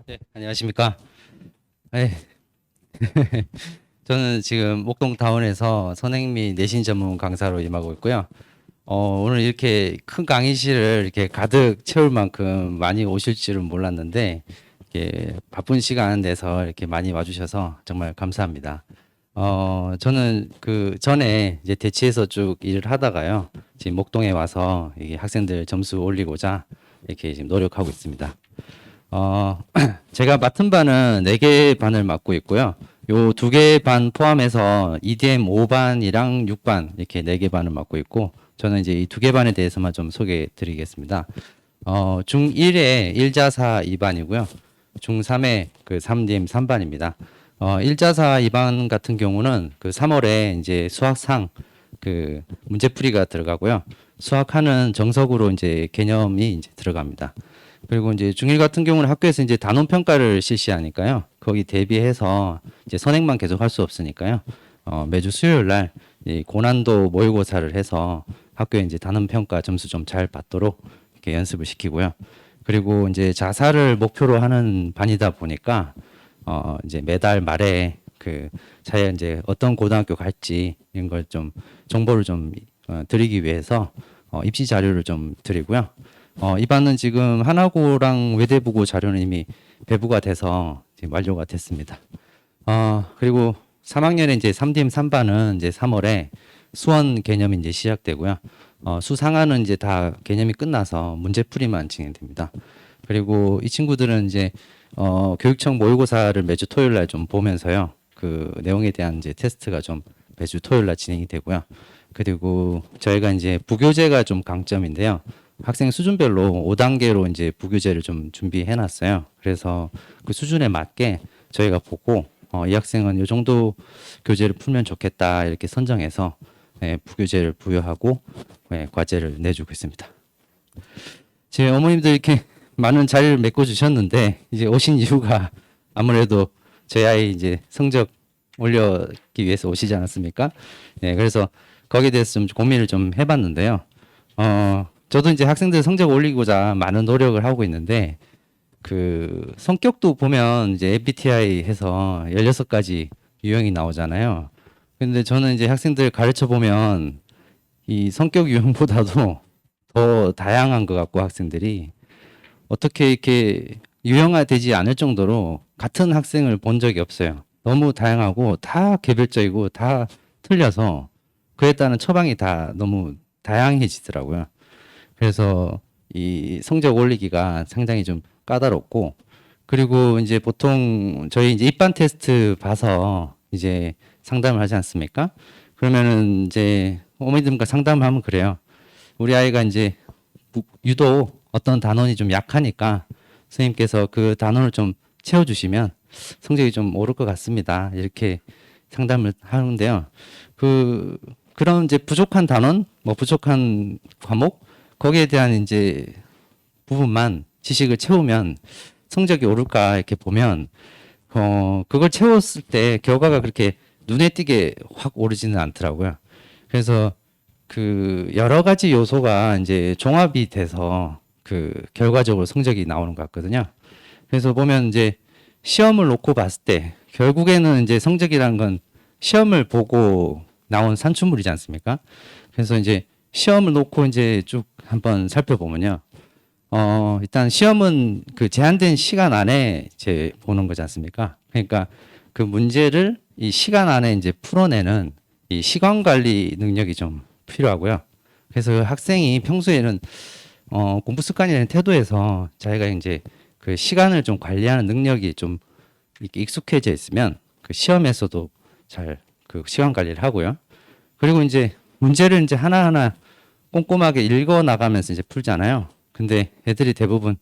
네, 안녕하십니까. 네, 저는 지금 목동타운에서 선행 및 내신 전문 강사로 임하고 있고요. 오늘 이렇게 큰 강의실을 이렇게 가득 채울 만큼 많이 오실 줄은 몰랐는데, 이렇게 바쁜 시간 내서 이렇게 많이 와주셔서 정말 감사합니다. 저는 그 전에 이제 대치에서 쭉 일을 하다가요. 지금 목동에 와서 이게 학생들 점수 올리고자 이렇게 지금 노력하고 있습니다. 제가 맡은 반은 4개 반을 맡고 있고요. 요 2개 반 포함해서 EDM 5반이랑 6반 이렇게 4개 반을 맡고 있고, 저는 이제 이 2개 반에 대해서만 좀 소개해 드리겠습니다. 중1에 1자사 2반이고요. 중3에 그 3DM 3반입니다. 1자사 2반 같은 경우는 그 3월에 이제 수학상 그 문제풀이가 들어가고요. 수학하는 정석으로 이제 개념이 이제 들어갑니다. 그리고 이제 중1 같은 경우는 학교에서 이제 단원 평가를 실시하니까요. 거기 대비해서 이제 선행만 계속 할 수 없으니까요. 매주 수요일 날 이 고난도 모의고사를 해서 학교에 이제 단원 평가 점수 좀 잘 받도록 이렇게 연습을 시키고요. 그리고 이제 자사를 목표로 하는 반이다 보니까 이제 매달 말에 그 자기가 이제 어떤 고등학교 갈지 이런 걸 좀 정보를 좀 드리기 위해서 입시 자료를 좀 드리고요. 이 반은 지금 하나고랑 외대부고 자료는 이미 배부가 돼서 지금 완료가 됐습니다. 그리고 3학년에 이제 3DM 3반은 이제 3월에 수원 개념이 이제 시작되고요. 수상하는 이제 다 개념이 끝나서 문제풀이만 진행됩니다. 그리고 이 친구들은 이제 교육청 모의고사를 매주 토요일 날 좀 보면서요. 그 내용에 대한 이제 테스트가 좀 매주 토요일 날 진행이 되고요. 그리고 저희가 이제 부교재가 좀 강점인데요. 학생 수준별로 5단계로 이제 부교재를 좀 준비해 놨어요. 그래서 그 수준에 맞게 저희가 보고 이 학생은 이 정도 교재를 풀면 좋겠다 이렇게 선정해서 부교재를 부여하고 과제를 내주고 있습니다. 제 어머님들 이렇게 많은 자리를 메꿔주셨는데 이제 오신 이유가 아무래도 저희 아이 이제 성적 올려기 위해서 오시지 않았습니까? 네, 그래서 거기에 대해서 좀 고민을 좀 해봤는데요. 저도 이제 학생들 성적 올리고자 많은 노력을 하고 있는데 그 성격도 보면 이제 MBTI 해서 16가지 유형이 나오잖아요. 근데 저는 이제 학생들 가르쳐 보면 이 성격 유형보다도 더 다양한 것 같고 학생들이 어떻게 이렇게 유형화되지 않을 정도로 같은 학생을 본 적이 없어요. 너무 다양하고 다 개별적이고 다 틀려서 그에 따른 처방이 다 너무 다양해지더라고요. 그래서 이 성적 올리기가 상당히 좀 까다롭고 그리고 이제 보통 저희 이제 입반 테스트 봐서 이제 상담을 하지 않습니까? 그러면은 이제 어머니들과 상담을 하면 그래요. 우리 아이가 이제 유독 어떤 단원이 좀 약하니까 선생님께서 그 단원을 좀 채워주시면 성적이 좀 오를 것 같습니다. 이렇게 상담을 하는데요. 그런 이제 부족한 단원, 뭐 부족한 과목, 거기에 대한 이제 부분만 지식을 채우면 성적이 오를까 이렇게 보면, 그걸 채웠을 때 결과가 그렇게 눈에 띄게 확 오르지는 않더라고요. 그래서 그 여러 가지 요소가 이제 종합이 돼서 그 결과적으로 성적이 나오는 것 같거든요. 그래서 보면 이제 시험을 놓고 봤을 때 결국에는 이제 성적이라는 건 시험을 보고 나온 산출물이지 않습니까? 그래서 이제 시험을 놓고 이제 쭉 한번 살펴보면요. 일단 시험은 그 제한된 시간 안에 이제 보는 거지 않습니까? 그러니까 그 문제를 이 시간 안에 이제 풀어내는 이 시간 관리 능력이 좀 필요하고요. 그래서 그 학생이 평소에는 공부 습관이라는 태도에서 자기가 이제 그 시간을 좀 관리하는 능력이 좀 이렇게 익숙해져 있으면 그 시험에서도 잘 그 시간 관리를 하고요. 그리고 이제 문제를 이제 하나하나 꼼꼼하게 읽어 나가면서 이제 풀잖아요. 근데 애들이 대부분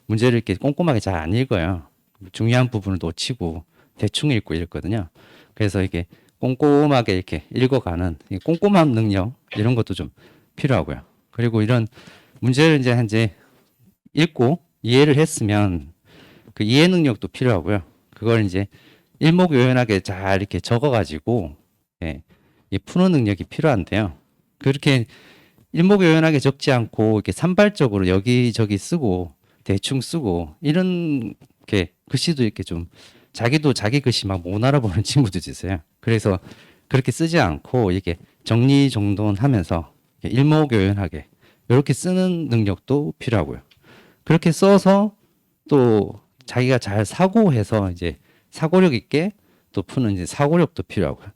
문제를 이렇게 꼼꼼하게 잘 안 읽어요. 중요한 부분을 놓치고 대충 읽고 읽거든요. 그래서 이게 꼼꼼하게 이렇게 읽어가는 이 꼼꼼한 능력 이런 것도 좀 필요하고요. 그리고 이런 문제를 이제 읽고 이해를 했으면 그 이해 능력도 필요하고요. 그걸 이제 일목요연하게 잘 이렇게 적어가지고 예, 이 푸는 능력이 필요한데요. 그렇게 일목요연하게 적지 않고 이렇게 산발적으로 여기저기 쓰고 대충 쓰고 이런 게 글씨도 이렇게 좀 자기도 자기 글씨 막 못 알아보는 친구들도 있어요. 그래서 그렇게 쓰지 않고 이렇게 정리정돈하면서 이렇게 일목요연하게 이렇게 쓰는 능력도 필요하고요. 그렇게 써서 또 자기가 잘 사고해서 이제 사고력 있게 또 푸는 이제 사고력도 필요하고요.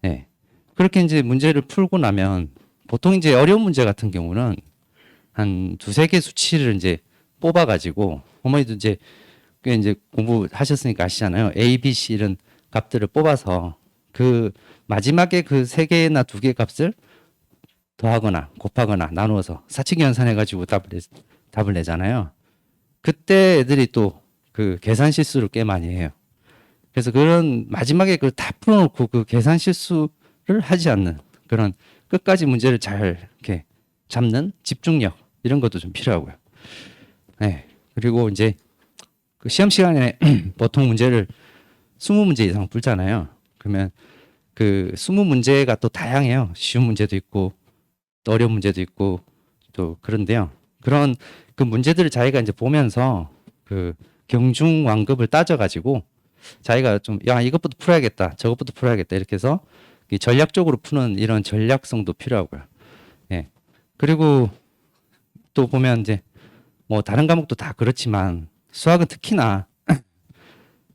예. 그렇게 이제 문제를 풀고 나면 보통 이제 어려운 문제 같은 경우는 한 두세 개 수치를 이제 뽑아가지고 어머니도 이제 꽤 이제 공부하셨으니까 아시잖아요. A, B, C 이런 값들을 뽑아서 그 마지막에 그 세 개나 두 개 값을 더하거나 곱하거나 나누어서 사칙 연산해가지고 답을 내잖아요. 그때 애들이 또 그 계산 실수를 꽤 많이 해요. 그래서 그런 마지막에 그걸 다 풀어놓고 그 계산 실수를 하지 않는 그런 끝까지 문제를 잘 이렇게 잡는 집중력 이런 것도 좀 필요하고요. 네. 그리고 이제 그 시험 시간에 보통 문제를 20문제 이상 풀잖아요. 그러면 그 20문제가 또 다양해요. 쉬운 문제도 있고 또 어려운 문제도 있고 또 그런데요. 그런 그 문제들을 자기가 이제 보면서 그 경중왕급을 따져가지고 자기가 좀 야 이것부터 풀어야겠다 저것부터 풀어야겠다 이렇게 해서 이 전략적으로 푸는 이런 전략성도 필요하고요. 예. 그리고 또 보면 이제 뭐 다른 과목도 다 그렇지만 수학은 특히나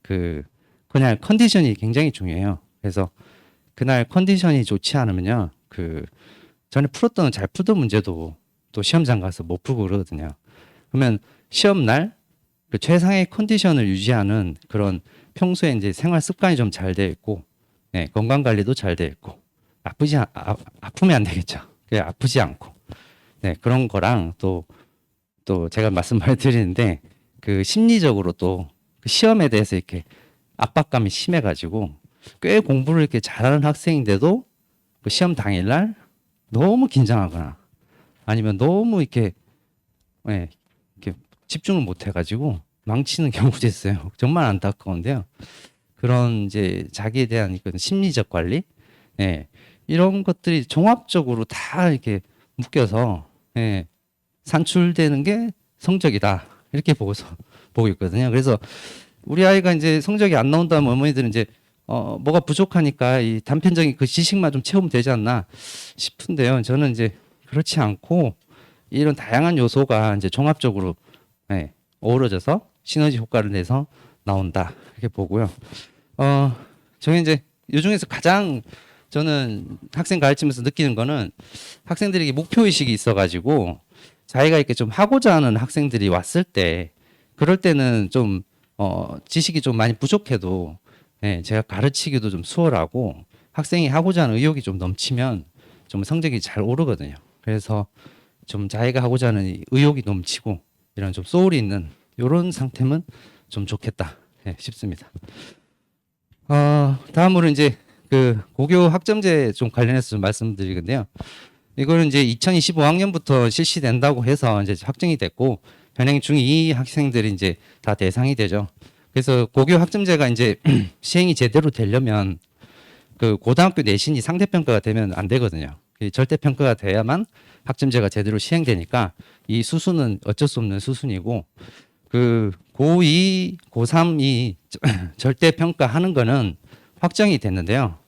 그 그날 컨디션이 굉장히 중요해요. 그래서 그날 컨디션이 좋지 않으면요. 그 전에 풀었던 잘 풀던 문제도 또 시험장 가서 못 풀고 그러거든요. 그러면 시험 날 그 최상의 컨디션을 유지하는 그런 평소에 이제 생활 습관이 좀 잘 돼 있고, 네, 건강 관리도 잘 돼 있고, 아프면 안 되겠죠. 아프지 않고, 네, 그런 거랑 또 제가 말씀을 드리는데 그 심리적으로 또 그 시험에 대해서 이렇게 압박감이 심해가지고 꽤 공부를 이렇게 잘하는 학생인데도 그 시험 당일날 너무 긴장하거나 아니면 너무 이렇게, 예, 이렇게 집중을 못 해가지고 망치는 경우도 있어요. 정말 안타까운데요. 그런 이제 자기에 대한 그 심리적 관리, 예, 이런 것들이 종합적으로 다 이렇게 묶여서 예, 산출되는 게 성적이다 이렇게 보고 있거든요. 그래서 우리 아이가 이제 성적이 안 나온다면 어머니들은 이제 뭐가 부족하니까 이 단편적인 그 지식만 좀 채우면 되지 않나 싶은데요. 저는 이제 그렇지 않고 이런 다양한 요소가 이제 종합적으로 예, 어우러져서 시너지 효과를 내서 나온다 이렇게 보고요. 저희 이제 이 중에서 가장 저는 학생 가르치면서 느끼는 거는 학생들에게 목표 의식이 있어가지고 자기가 이렇게 좀 하고자 하는 학생들이 왔을 때 그럴 때는 좀 지식이 좀 많이 부족해도 예, 제가 가르치기도 좀 수월하고 학생이 하고자 하는 의욕이 좀 넘치면 좀 성적이 잘 오르거든요. 그래서 좀 자기가 하고자 하는 이 의욕이 넘치고 이런 좀 소울이 있는 이런 상태면 좀 좋겠다 예, 싶습니다. 다음으로 이제 그 고교 학점제 좀 관련해서 좀 말씀드릴 건데요. 이거는 이제 2025학년부터 실시된다고 해서 이제 확정이 됐고 현행 중2 학생들이 이제 다 대상이 되죠. 그래서 고교 학점제가 이제 시행이 제대로 되려면 그 고등학교 내신이 상대평가가 되면 안 되거든요. 절대평가가 돼야만 학점제가 제대로 시행되니까 이 수순은 어쩔 수 없는 수순이고 그 고2, 고3이 절대평가하는 거는 확정이 됐는데요.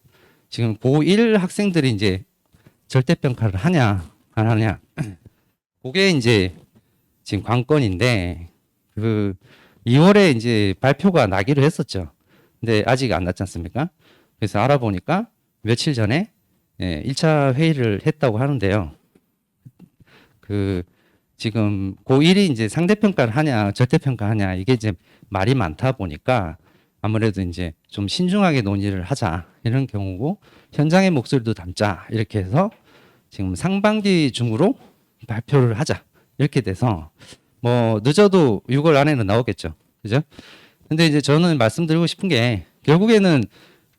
지금 고1 학생들이 이제 절대평가를 하냐 안 하냐 그게 이제 지금 관건인데 그 2월에 이제 발표가 나기로 했었죠. 근데 아직 안 났지 않습니까? 그래서 알아보니까 며칠 전에 1차 회의를 했다고 하는데요. 그 지금 고1이 이제 상대평가를 하냐 절대평가 하냐 이게 이제 말이 많다 보니까 아무래도 이제 좀 신중하게 논의를 하자 이런 경우고 현장의 목소리도 담자 이렇게 해서 지금 상반기 중으로 발표를 하자 이렇게 돼서 뭐 늦어도 6월 안에는 나오겠죠. 그죠? 근데 이제 저는 말씀드리고 싶은 게 결국에는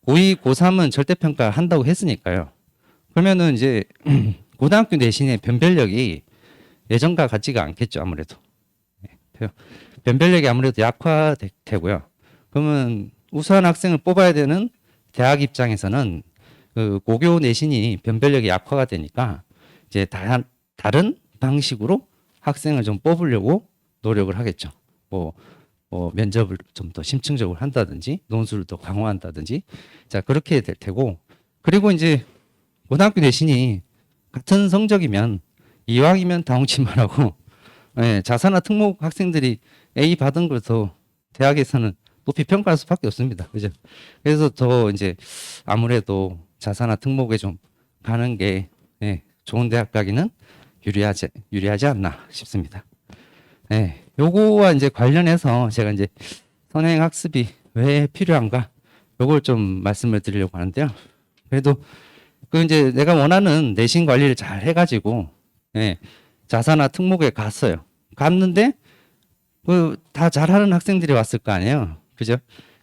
고2, 고3은 절대평가 한다고 했으니까요. 그러면은 이제 고등학교 내신의 변별력이 예전과 같지가 않겠죠. 아무래도. 변별력이 아무래도 약화되고요. 그러면 우수한 학생을 뽑아야 되는 대학 입장에서는 그 고교 내신이 변별력이 약화가 되니까 이제 다른 방식으로 학생을 좀 뽑으려고 노력을 하겠죠. 뭐, 면접을 좀 더 심층적으로 한다든지 논술을 더 강화한다든지 자 그렇게 될 테고 그리고 이제 고등학교 내신이 같은 성적이면 이왕이면 다홍치 말하고 예, 자사나 특목 학생들이 A 받은 것도 대학에서는 높이 평가할 수밖에 없습니다. 그죠? 그래서 더 이제 아무래도 자사나 특목에 좀 가는 게 예, 좋은 대학 가기는 유리하지 않나 싶습니다. 예, 요거와 이제 관련해서 제가 이제 선행 학습이 왜 필요한가 요걸 좀 말씀을 드리려고 하는데요. 그래도 그 이제 내가 원하는 내신 관리를 잘 해가지고 예, 자사나 특목에 갔어요. 갔는데 그 다 잘하는 학생들이 왔을 거 아니에요. 그죠?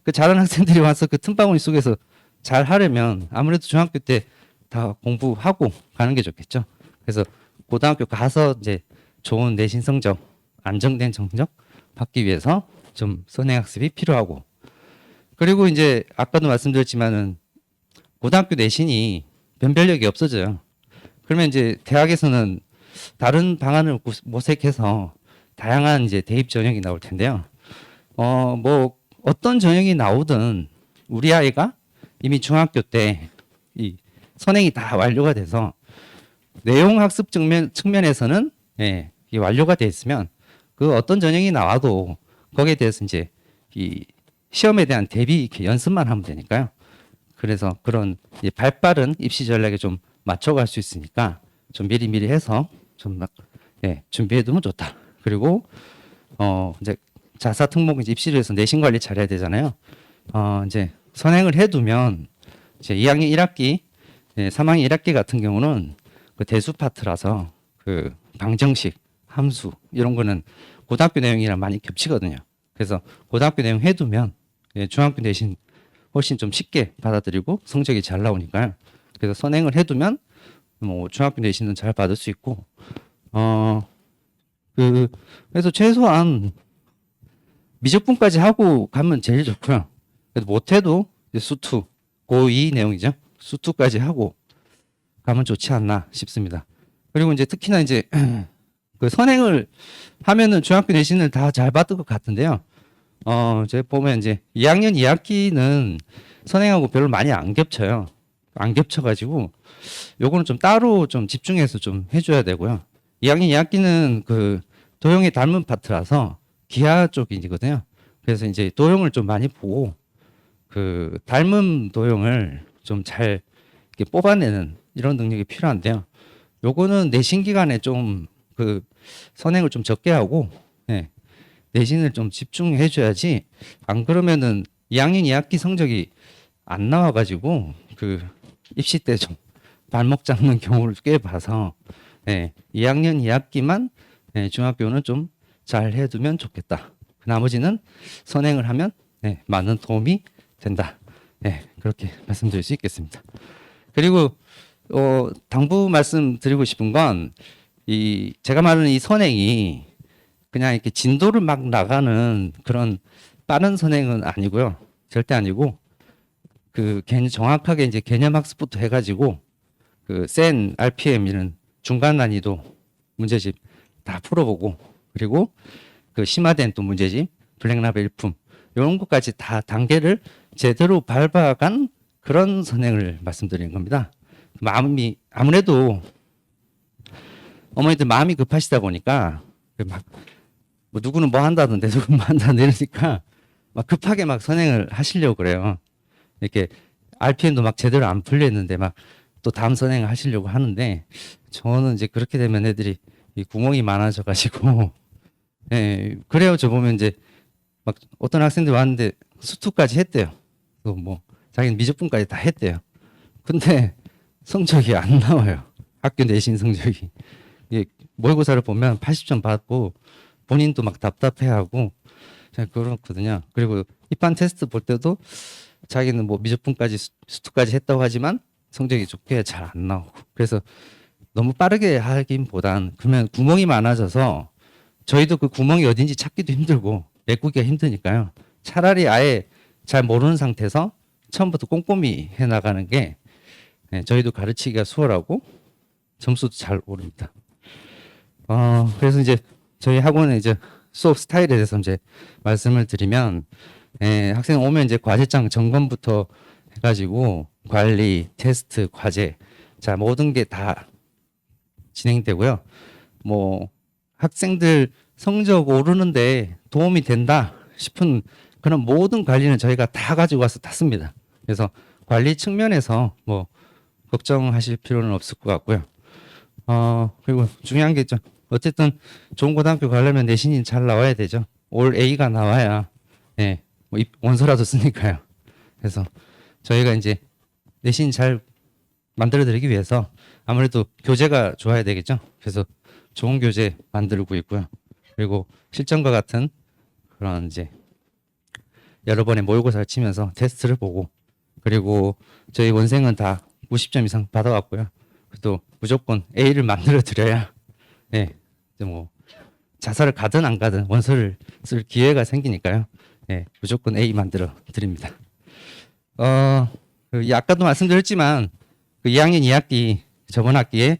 그 잘하는 학생들이 와서 그 틈바구니 속에서 잘 하려면 아무래도 중학교 때 다 공부하고 가는 게 좋겠죠. 그래서 고등학교 가서 이제 좋은 내신 성적, 안정된 성적 받기 위해서 좀 선행학습이 필요하고 그리고 이제 아까도 말씀드렸지만은 고등학교 내신이 변별력이 없어져요. 그러면 이제 대학에서는 다른 방안을 모색해서 다양한 이제 대입 전형이 나올 텐데요. 뭐 어떤 전형이 나오든 우리 아이가 이미 중학교 때 이 선행이 다 완료가 돼서 내용 학습 측면에서는 예, 이 완료가 돼 있으면 그 어떤 전형이 나와도 거기에 대해서 이제 이 시험에 대한 대비 이렇게 연습만 하면 되니까요. 그래서 그런 발빠른 입시 전략에 좀 맞춰갈 수 있으니까 좀 미리미리 해서 좀 예, 준비해두면 좋다. 그리고 이제 자사 특목 이제 입시를 해서 내신 관리 잘해야 되잖아요. 이제 선행을 해두면 이제 2학년 1학기, 예, 3학년 1학기 같은 경우는 그 대수 파트라서 그 방정식, 함수 이런 거는 고등학교 내용이랑 많이 겹치거든요. 그래서 고등학교 내용 해두면 예, 중학교 내신 훨씬 좀 쉽게 받아들이고 성적이 잘 나오니까요. 그래서 선행을 해두면 뭐 중학교 내신은 잘 받을 수 있고 그래서 최소한 미적분까지 하고 가면 제일 좋고요. 그래도 못해도 수투 고2 내용이죠. 수투까지 하고 가면 좋지 않나 싶습니다. 그리고 이제 특히나 이제 그 선행을 하면은 중학교 내신을 다 잘 받을 것 같은데요. 제가 보면 이제 2학년 2학기는 선행하고 별로 많이 안 겹쳐요. 안 겹쳐가지고 요거는 좀 따로 좀 집중해서 좀 해줘야 되고요. 2학년 2학기는 그 도형이 닮은 파트라서 기하 쪽이거든요. 그래서 이제 도형을 좀 많이 보고 그 닮은 도형을 좀 잘 뽑아내는 이런 능력이 필요한데요. 요거는 내신 기간에 좀 그 선행을 좀 적게 하고 예, 내신을 좀 집중해 줘야지 안 그러면은 2학년 2학기 성적이 안 나와가지고 그 입시 때 좀 발목 잡는 경우를 꽤 봐서 예, 2학년 2학기만 예, 중학교는 좀 잘 해두면 좋겠다. 나머지는 선행을 하면 예, 많은 도움이 된다. 예, 그렇게 말씀드릴 수 있겠습니다. 그리고 당부 말씀드리고 싶은 건 이 제가 말하는 이 선행이 그냥 이렇게 진도를 막 나가는 그런 빠른 선행은 아니고요. 절대 아니고 그 정확하게 이제 개념 학습부터 해가지고 그 센 RPM 이런 중간 난이도 문제집 다 풀어보고 그리고 그 심화된 또 문제집 블랙라벨 일품 이런 것까지 다 단계를 제대로 밟아간 그런 선행을 말씀드리는 겁니다. 마음이 아무래도 어머니들 마음이 급하시다 보니까 막 뭐 누구는 뭐 한다던데 누구는 뭐 한다던데 이러니까 막 급하게 막 선행을 하시려고 그래요. 이렇게 RPM도 막 제대로 안 풀려 있는데 막 또 다음 선행을 하시려고 하는데 저는 이제 그렇게 되면 애들이 이 구멍이 많아져 가지고 예, 그래요. 저 보면 이제 막 어떤 학생들 왔는데 수투까지 했대요. 또 뭐 자기는 미적분까지 다 했대요. 근데 성적이 안 나와요. 학교 내신 성적이. 이 모의고사를 보면 80점 받고 본인도 막 답답해하고 그렇거든요. 그리고 입반 테스트 볼 때도 자기는 뭐 미적분까지 수투까지 했다고 하지만 성적이 좋게 잘 안 나오고 그래서 너무 빠르게 하긴보단 그러면 구멍이 많아져서 저희도 그 구멍이 어딘지 찾기도 힘들고 메꾸기가 힘드니까요. 차라리 아예 잘 모르는 상태에서 처음부터 꼼꼼히 해나가는 게 저희도 가르치기가 수월하고 점수도 잘 오릅니다. 그래서 이제 저희 학원에 이제 수업 스타일에 대해서 이제 말씀을 드리면, 학생 오면 이제 과제장 점검부터 해가지고 관리, 테스트, 과제, 자 모든 게 다 진행되고요. 뭐 학생들 성적 오르는데 도움이 된다 싶은 그런 모든 관리는 저희가 다 가지고 와서 다 씁니다. 그래서 관리 측면에서 뭐 걱정하실 필요는 없을 것 같고요. 그리고 중요한 게 있죠. 어쨌든 좋은 고등학교 가려면 내신이 잘 나와야 되죠. 올 A가 나와야 뭐 원서라도 쓰니까요. 그래서 저희가 이제 내신 잘 만들어 드리기 위해서 아무래도 교재가 좋아야 되겠죠. 그래서 좋은 교재 만들고 있고요. 그리고 실전과 같은 그런 이제 여러 번의 모의고사를 치면서 테스트를 보고, 그리고 저희 원생은 다 90점 이상 받아왔고요. 또 무조건 A를 만들어 드려야 이제 뭐 자살을 가든 안 가든 원서를 쓸 기회가 생기니까요. 무조건 A 만들어 드립니다. 아까도 말씀드렸지만 그 2학년 2학기 저번 학기에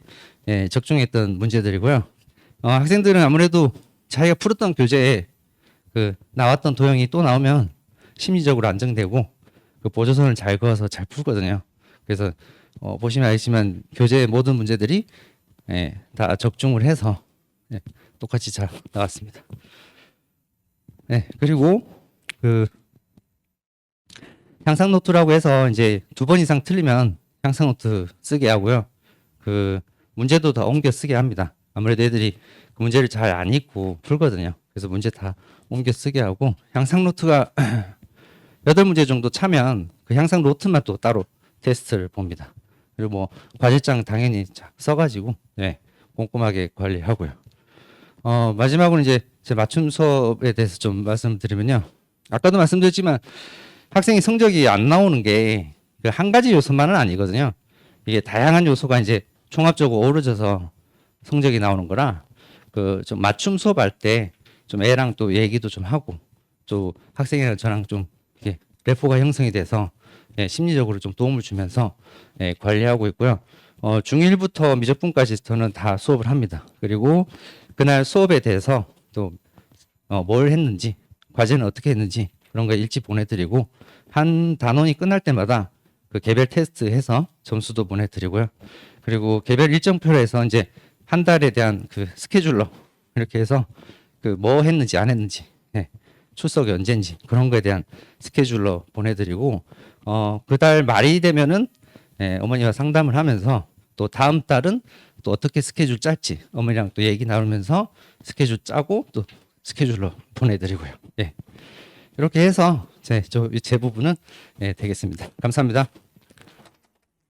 적중했던 문제들이고요. 학생들은 아무래도 자기가 풀었던 교재에 그 나왔던 도형이 또 나오면 심리적으로 안정되고 그 보조선을 잘 그어서 잘 풀거든요. 그래서 보시면 알겠지만 교재의 모든 문제들이 다 적중을 해서 똑같이 잘 나왔습니다. 그리고 그 향상 노트라고 해서 이제 2번 이상 틀리면 향상 노트 쓰게 하고요. 그 문제도 다 옮겨 쓰게 합니다. 아무래도 애들이 그 문제를 잘 안 읽고 풀거든요. 그래서 문제 다 옮겨 쓰게 하고, 향상 노트가 8문제 정도 차면 그 향상 노트만 또 따로 테스트를 봅니다. 그리고 뭐 과제장 당연히 써가지고 꼼꼼하게 관리하고요. 마지막으로 이제 제 맞춤 수업에 대해서 좀 말씀드리면요. 아까도 말씀드렸지만 학생이 성적이 안 나오는 게 그 한 가지 요소만은 아니거든요. 이게 다양한 요소가 이제 종합적으로 어우러져서 성적이 나오는 거라, 그 좀 맞춤 수업할 때 좀 애랑 또 얘기도 좀 하고, 또 학생이랑 저랑 좀 이렇게 래포가 형성이 돼서 심리적으로 좀 도움을 주면서 관리하고 있고요. 중1부터 미적분까지 저는 다 수업을 합니다. 그리고 그날 수업에 대해서 또 뭘 했는지, 과제는 어떻게 했는지 그런 거 일지 보내드리고, 한 단원이 끝날 때마다 그 개별 테스트 해서 점수도 보내드리고요. 그리고 개별 일정표로 해서 이제 한 달에 대한 그 스케줄러 이렇게 해서 그 뭐 했는지 안 했는지, 출석이 언제인지 그런 거에 대한 스케줄러 보내드리고, 그 달 말이 되면은 어머니와 상담을 하면서 또 다음 달은 또 어떻게 스케줄 짤지 어머니랑 또 얘기 나누면서 스케줄 짜고 또 스케줄러 보내드리고요. 이렇게 해서 제 부분은 되겠습니다. 감사합니다.